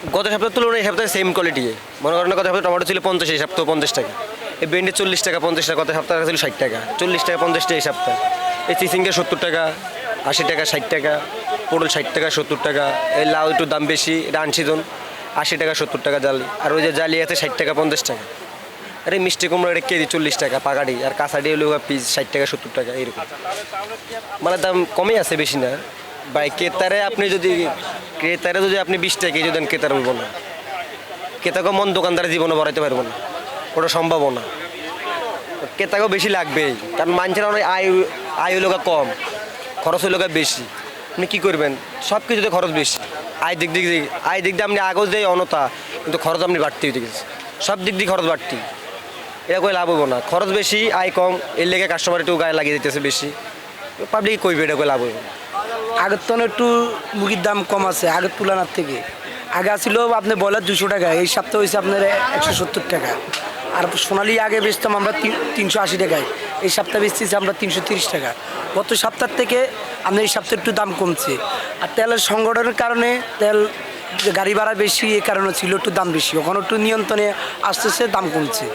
গত সপ্তাহের তুলনায় এই সপ্তাহে সেম কোয়ালিটি। মনে করেন গত সপ্তাহে টমেটো ছিল 50, এই সপ্তাহে 50 টাকা। এই ভেন্ডি 40 টাকা 50 টাকা, গত সপ্তাহে ছিল 60 টাকা, 40 টাকা 50 টাকা এই সপ্তাহে। এই চিচিঙ্গা 70 টাকা 80 টাকা 60 টাকা, পটল 60 টাকা 70 টাকা। এই লাউ একটু দাম বেশি, এটা আনসিজন 80 টাকা 70 টাকা জালি। আর ওই যে জালি আছে 60 টাকা 50 টাকা। আরে মিষ্টি কুমড়া এটা কেজি 40 টাকা পাকাড়ি, আর কাঁচাডি হলো পিস 60 টাকা 70 টাকা এরকম। মানে দাম কমই আছে, বেশি না ভাই। ক্রেতারে যদি আপনি 20 টাকা কেজি দেন, ক্রেতার বলবো না। ক্রেতাকে মন দোকানদারের জীবনে বাড়াইতে পারবো না, ওটা সম্ভব না। ক্রেতাকেও বেশি লাগবেই, কারণ মানুষের অনেক আয় হলো কম, খরচ হলো বেশি। আপনি কী করবেন? সব কিছুতে খরচ বেশি। আয় দিক দিয়ে আপনি আগেও যে অনতা, কিন্তু খরচ আপনি বাড়তি হয়ে গেছে। সব দিক দিয়ে খরচ বাড়তি, এটা করে লাভ হবো না। খরচ বেশি, আয় কম, এর লেগে কাস্টমার একটু গায়ে লাগিয়ে দিতেছে বেশি। পাবলিক কইবে, এটা করে লাভ হবো না। আগের তো একটু মুরগির দাম কম আছে আগের তুলনার থেকে। আগে ছিল আপনি বয়লার 200 টাকা, এই সপ্তাহে হয়েছে আপনার 170 টাকা। আর সোনালি আগে বেচতাম আমরা 380 টাকায়, এই সপ্তাহে বেচতেছি আমরা 330 টাকা। গত সপ্তাহ থেকে আপনার এই সপ্তাহে একটু দাম কমছে। আর তেলের সংকটের কারণে তেল গাড়ি ভাড়া বেশি, এই কারণে ছিল একটু দাম বেশি, ওখানে একটু নিয়ন্ত্রণে আসতেছে, দাম কমছে।